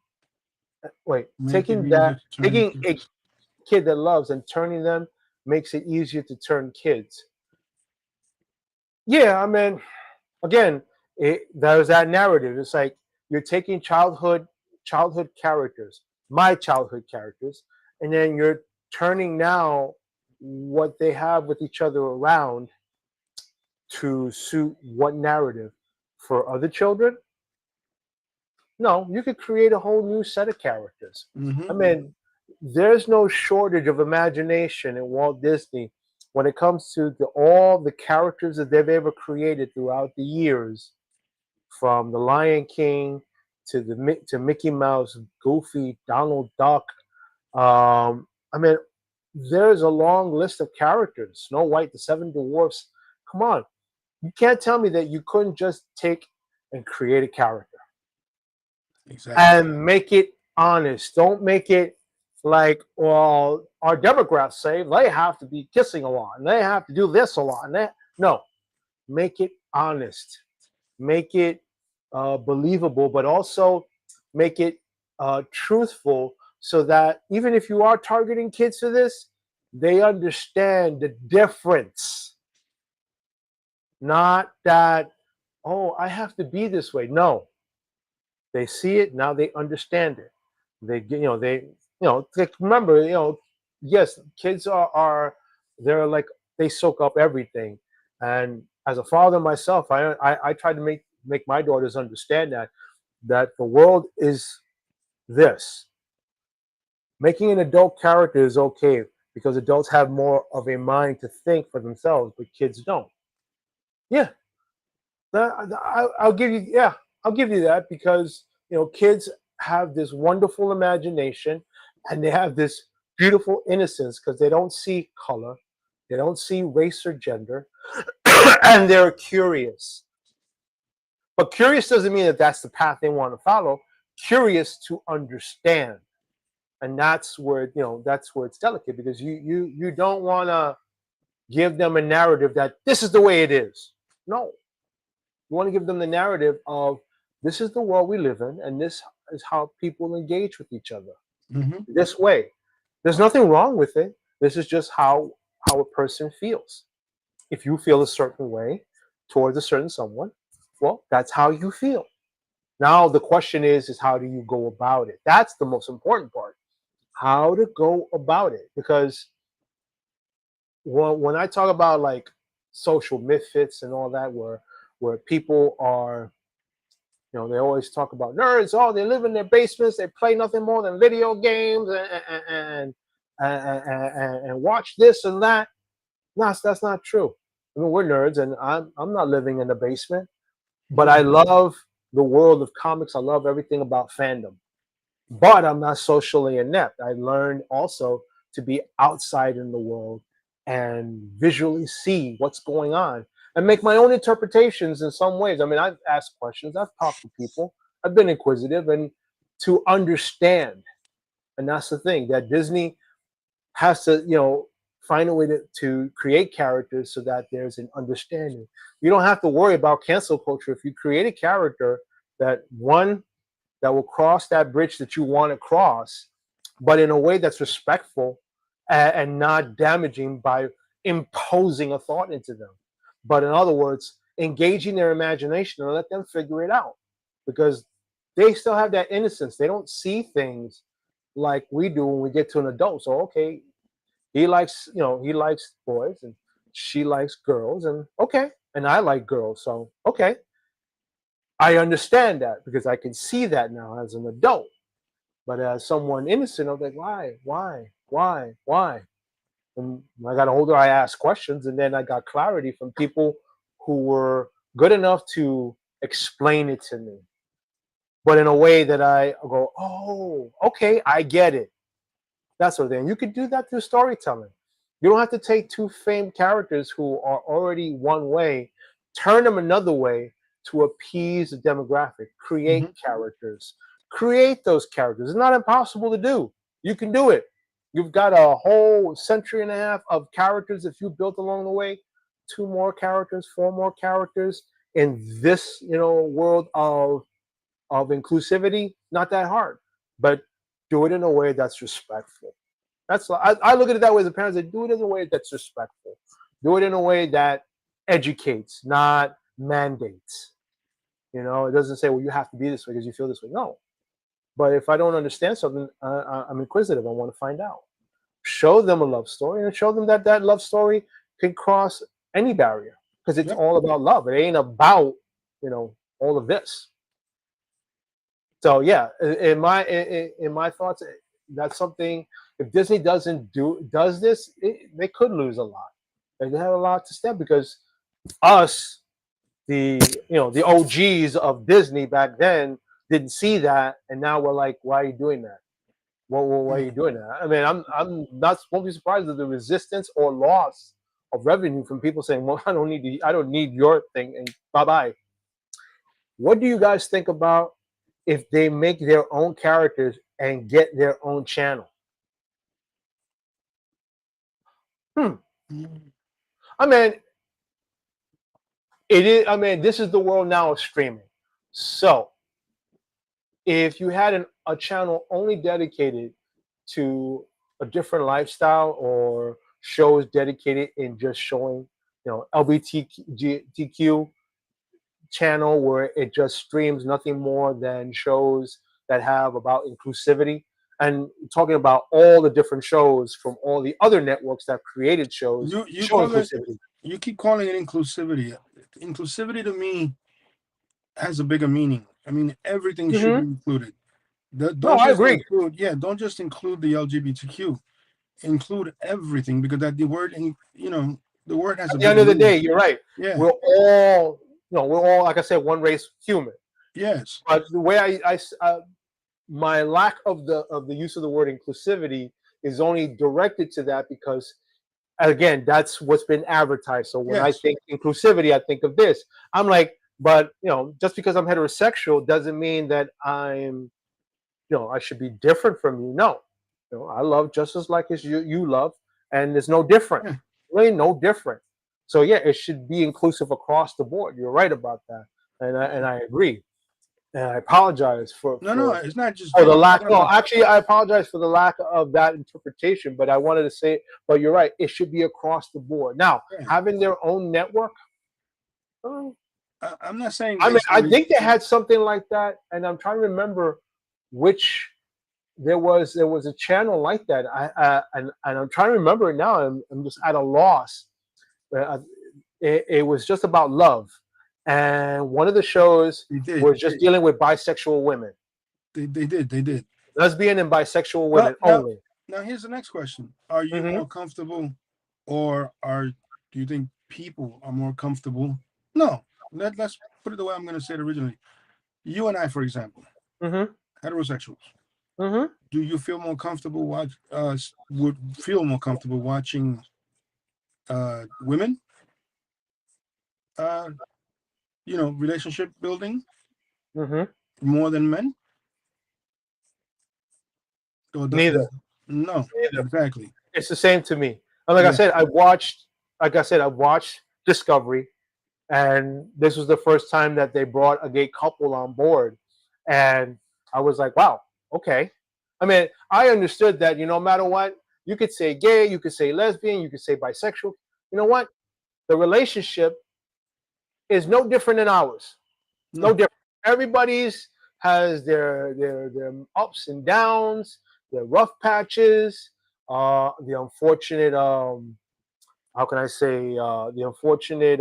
Taking a kid that loves and turning them makes it easier to turn kids. Yeah, I mean, again, there's that narrative. It's like you're taking childhood characters, my childhood characters, and then you're turning now what they have with each other around to suit what narrative for other children. No, you could create a whole new set of characters. Mm-hmm. I mean, there's no shortage of imagination in Walt Disney when it comes to all the characters that they've ever created throughout the years, from the Lion King to Mickey Mouse, Goofy, Donald Duck. I mean, there's a long list of characters. Snow White, the Seven Dwarfs. Come on, you can't tell me that you couldn't just take and create a character. Exactly. And make it honest. Don't make it like, well, our Democrats say they have to be kissing a lot and they have to do this a lot. No, make it honest. Make it believable, but also make it truthful, so that even if you are targeting kids for this, they understand the difference. Not that, oh, I have to be this way. No. They see it now. They understand it. Remember, yes, kids they're like, they soak up everything. And as a father myself, I try to make my daughters understand that the world is this. Making an adult character is okay because adults have more of a mind to think for themselves, but kids don't. Yeah, I'll give you. Yeah, I'll give you that, because kids have this wonderful imagination, and they have this beautiful innocence because they don't see color, they don't see race or gender, and they're curious. But curious doesn't mean that that's the path they want to follow. Curious to understand, and that's where it's delicate, because you don't want to give them a narrative that this is the way it is. No. You want to give them the narrative of, this is the world we live in, and this is how people engage with each other. Hmm. This way, there's nothing wrong with it. This is just how a person feels. If you feel a certain way towards a certain someone, well, that's how you feel. Now the question is how do you go about it? That's the most important part. How to go about it, because when I talk about like social misfits and all that, where people are, they always talk about nerds. Oh, they live in their basements. They play nothing more than video games and watch this and that. No, that's not true. I mean, we're nerds, and I'm not living in the basement, but I love the world of comics. I love everything about fandom, but I'm not socially inept. I learned also to be outside in the world and visually see what's going on and make my own interpretations in some ways. I mean, I've asked questions, I've talked to people, I've been inquisitive and to understand. And that's the thing that Disney has to, find a way to create characters so that there's an understanding. You don't have to worry about cancel culture if you create a character that will cross that bridge that you want to cross, but in a way that's respectful and not damaging by imposing a thought into them. But in other words, engaging their imagination and let them figure it out, because they still have that innocence. They don't see things like we do when we get to an adult. So okay, he likes boys and she likes girls, and okay, and I like girls, so okay, I understand that because I can see that now as an adult. But as someone innocent, I'm like, why? And when I got older, I asked questions, and then I got clarity from people who were good enough to explain it to me, but in a way that I go, oh, okay, I get it. That sort of thing. You could do that through storytelling. You don't have to take two famed characters who are already one way, turn them another way to appease the demographic. Create characters. Create those characters. It's not impossible to do. You can do it. You've got a whole century and a half of characters that you built along the way. 2 more characters, 4 more characters in this, world of inclusivity. Not that hard, but do it in a way that's respectful. I look at it that way as a parent. They do it in a way that's respectful. Do it in a way that educates, not mandates. It doesn't say, well, you have to be this way because you feel this way. No. But if I don't understand something, I'm inquisitive. I want to find out. Show them a love story and show them that that love story can cross any barrier, because it's all about love. It ain't about, all of this. So yeah, in my thoughts, that's something. If Disney does this, they could lose a lot. They have a lot to step, because us, the OGs of Disney back then didn't see that, and now we're like, why are you doing that? Well, why are you doing that? I mean, I'm not won't be surprised at the resistance or loss of revenue from people saying, well, I don't need your thing, and bye bye. What do you guys think about if they make their own characters and get their own channel? I mean, it is. I mean, this is the world now of streaming. So, if you had a channel only dedicated to a different lifestyle, or shows dedicated in just showing, LGBTQ channel where it just streams nothing more than shows that have about inclusivity, and talking about all the different shows from all the other networks that created shows You show call it. inclusivity. You keep calling it inclusivity. Inclusivity to me has a bigger meaning. I mean, everything should be included. No, Don't I just agree. include. Yeah, don't just include the LGBTQ. Include everything, because that the word has At a the end bigger of the meaning. day, you're right. Yeah. We're all, like I said, one race human. Yes. But the way my lack of the use of the word inclusivity is only directed to that because, again, that's what's been advertised. So when I Yes. think inclusivity, I think of this. I'm like, but just because I'm heterosexual doesn't mean that I should be different from you. No, I love just as like as you love, and there's no different. Yeah. Really, no different. So yeah, it should be inclusive across the board. You're right about that, and I agree. And I apologize No, it's not just for you. the I'm lack. talking No, about actually, I apologize for the lack of that interpretation. But I wanted to say, but you're right. It should be across the board. Now, yeah. having their own network. I'm not saying I mean, based on I the think they had something like that, and I'm trying to remember which there was a channel like that. And I'm trying to remember it now. I'm just at a loss. Uh, it was just about love, and one of the shows they did. was just dealing with bisexual women, They did. lesbian and bisexual Well, women only. now here's the next question: Are you Hmm. more comfortable, or do you think people are more comfortable? No, let's put it the way I'm going to say it originally. You and I, for example, Hmm. heterosexuals. Hmm. Do you feel more comfortable would feel more comfortable watching women uh relationship building Hmm. more than men? Or Neither. no, Neither. exactly. It's the same to me. And like I Yeah. said, I watched Discovery, and this was the first time that they brought a gay couple on board, and I was like, wow, okay. I mean, I understood that no matter what, you could say gay, you could say lesbian, you could say bisexual. You know what? The relationship is no different than ours. No No. different. Everybody's has their ups and downs, their rough patches, the unfortunate how can I say the unfortunate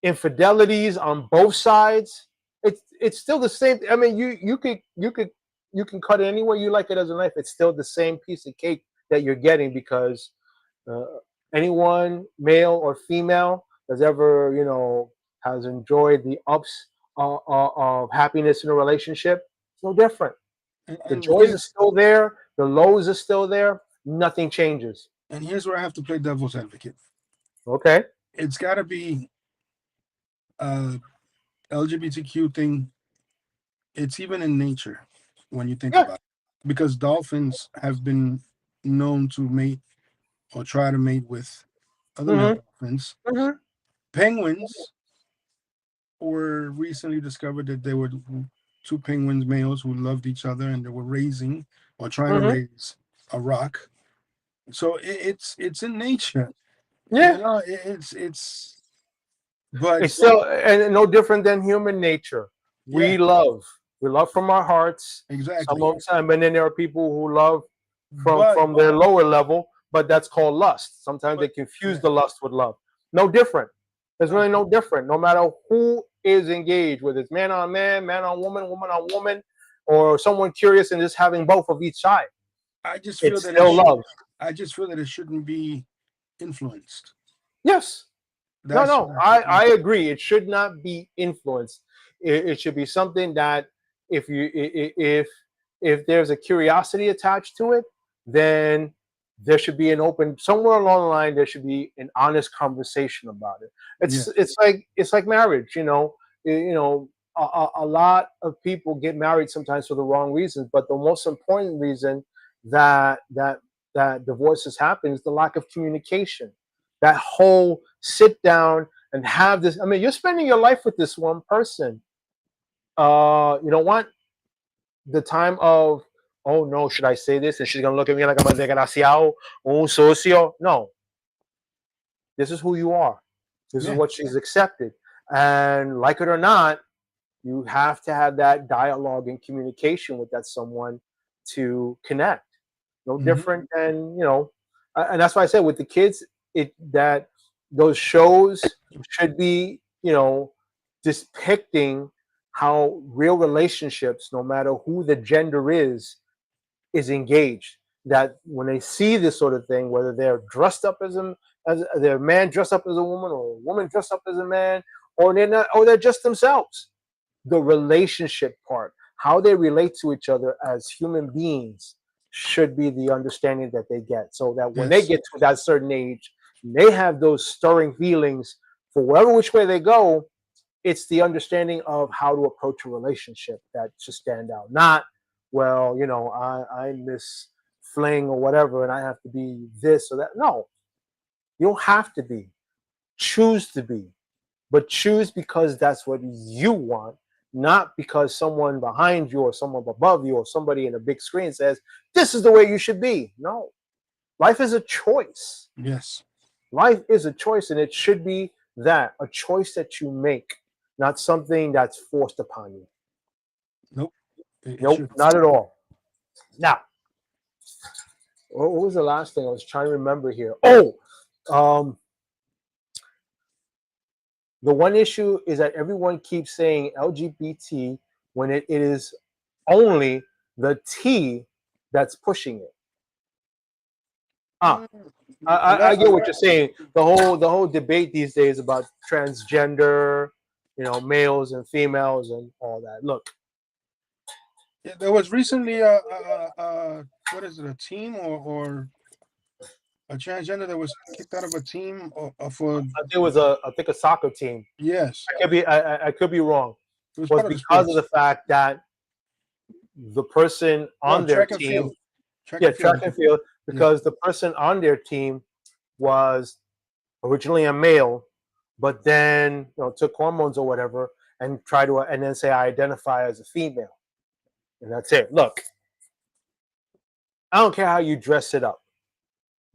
infidelities on both sides. It's still the same. I mean, you can cut it any way you like it as a knife. It's still the same piece of cake that you're getting because uh, anyone, male or female, has ever has enjoyed the ups of happiness in a relationship. It's no different. The And joys are still there. The lows are still there. Nothing changes. here's where I have to play devil's advocate. Okay. It's got to be LGBTQ thing. It's even in nature when you think Yeah. about it, because dolphins have been known to mate or try to mate with other male Hmm. dolphins. Hmm. Penguins were recently discovered that there were two penguins males who loved each other, and they were raising or trying to Hmm. raise a rock. So it's in nature, Yeah. it's but It's still and no different than human nature. yeah, We love. We love from our hearts. Some exactly. of the time, and then there are people who love from But from their lower level, but that's called lust. Sometimes they confuse yeah, the lust with love. No different. There's no, really no different. No matter who is engaged, whether it's man on man, man on woman, woman on woman, or someone curious and just having both of each side, I just feel it's that it still should. love. I just feel that it shouldn't be influenced. Yes. No, That's no, that's the I thing. agree. It should not be influenced. It should be something that if you if there's a curiosity attached to it, then there should be an open somewhere along the line. There should be an honest conversation about it. Yeah. It's like marriage. A lot of people get married sometimes for the wrong reasons, but the most important reason that divorces happen is the lack of communication. That whole sit down and have this. I mean, you're spending your life with this one person. You don't want the time of, oh no, should I say this? And she's gonna look at me like I'm a desgraciado, un socio. No, this is who you are. This is Yeah. what she's accepted. And like it or not, you have to have that dialogue and communication with that someone to connect. No Hmm. different than and that's why I said with the kids, it that those shows should be depicting how real relationships, no matter who the gender is engaged. That when they see this sort of thing, whether they're dressed up as their man dressed up as a woman, or a woman dressed up as a man, or they're not, or they're just themselves. The relationship part, how they relate to each other as human beings, should be the understanding that they get. So that when they Yes. get to that certain age, they have those stirring feelings for whatever which way they go. It's the understanding of how to approach a relationship that should stand out. Not, well, I'm this fling or whatever, and I have to be this or that. No, you don't have to be. Choose to be. but choose because that's what you want, not because someone behind you or someone above you or somebody in a big screen says, this is the way you should be. No, life is a choice. Yes. Life is a choice, and it should be that a choice that you make, not something that's forced upon you. Nope. It Nope, should. not at all. Now, what was the last thing I was trying to remember here? Oh, um, the one issue is that everyone keeps saying LGBT when it is only the T that's pushing it. Ah, A I lot. get what you're saying. The whole debate these days about transgender, males and females and all that. Look, Yeah, there was recently what is it, a team or a transgender that was kicked out of a team for I think it was a soccer team. yes, I could be wrong. it was Was part of the because of sports. the fact that the person No, on their track and team, field. Track yeah, and field. track and field, because the person on their team was originally a male, but then took hormones or whatever and and then say I identify as a female, and that's it. Look, I don't care how you dress it up.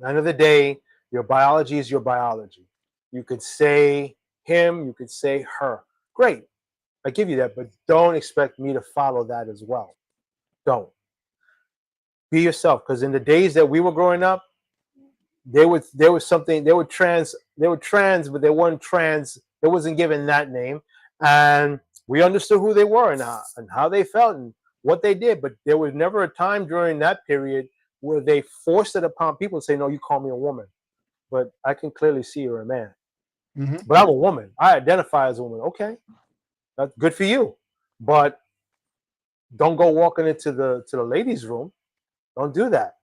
At the end of the day, your biology is your biology. You could say him, you could say her. Great, I give you that, but don't expect me to follow that as well. Don't. Be yourself, because in the days that we were growing up, there was something they were trans, but they weren't trans. They wasn't given that name, and we understood who they were and how they felt and what they did. But there was never a time during that period where they forced it upon people to say, "No, you call me a woman," but I can clearly see you're a man. Hmm. But I'm a woman. I identify as a woman. Okay, that's good for you, but don't go walking into the ladies' room. Don't do that.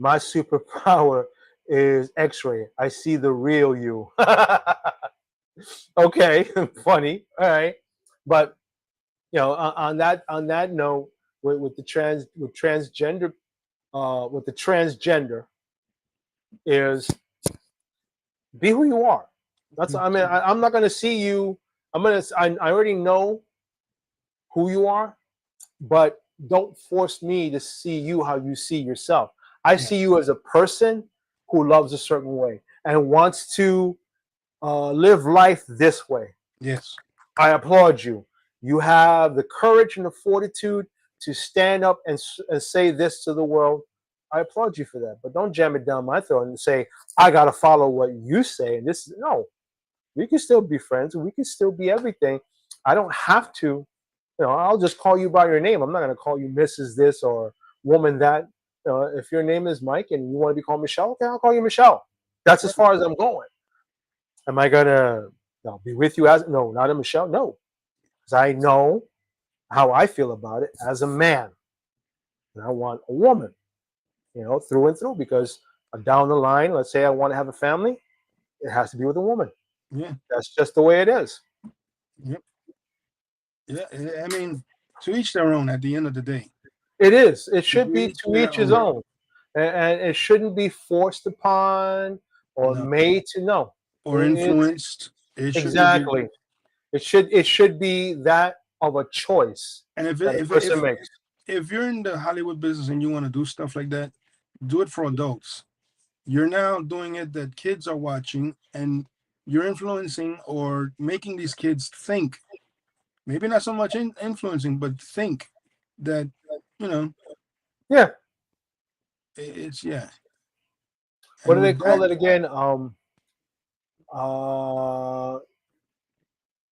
My superpower is X-ray. I see the real you. Okay, funny. All right, but on that note, with the transgender, with the transgender is be who you are. That's I mean I'm not gonna see you. I already know who you are, but don't force me to see you how you see yourself. I see you as a person who loves a certain way and wants to live life this way. Yes. I applaud you. You have the courage and the fortitude to stand up and say this to the world. I applaud you for that. But don't jam it down my throat and say, I got to follow what you say. And no, we can still be friends. We can still be everything. I don't have to, I'll just call you by your name. I'm not going to call you Mrs. This or woman that. If your name is Mike and you want to be called Michelle, okay, I'll call you Michelle. That's as far as I'm going. Am I gonna be with you as no, not a Michelle? No, because I know how I feel about it as a man, and I want a woman, through and through. Because down the line, let's say I want to have a family, it has to be with a woman. Yeah. That's just the way it is. Yep. Yeah. I mean, to each their own. At the end of the day, It is. It should to be each to their each his own. own, and it shouldn't be forced upon or No. made to know. Or influenced. It shouldn't be. Exactly. It should be that of a choice And if that it, a person makes. if you're in the Hollywood business and you want to do stuff like that, do it for adults. You're now doing it that kids are watching, and you're influencing or making these kids think. Maybe not so much influencing, but think that you know Yeah. it's yeah. What do And they with call that, it again? Uh,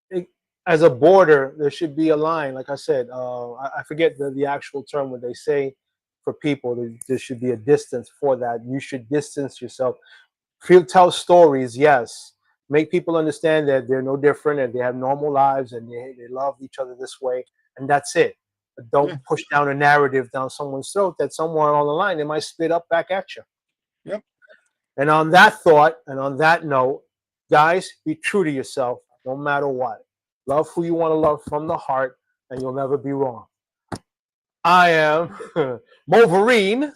it, as a border, there should be a line. Like I said, I forget the actual term what they say for people. There should be a distance for that. You should distance yourself. Tell stories, yes. Make people understand that they're no different and they have normal lives and they love each other this way, and that's it. But don't yeah, push down a narrative down someone's throat that somewhere along the line they might spit up back at you. yep, And on that thought and on that note, guys, be true to yourself no matter what. Love who you want to love from the heart, and you'll never be wrong. I am Wolverine.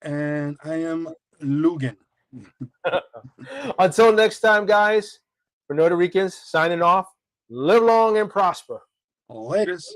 and I am Lugan. Until next time, guys, For North Ricans, signing off. Live long and prosper. Latest.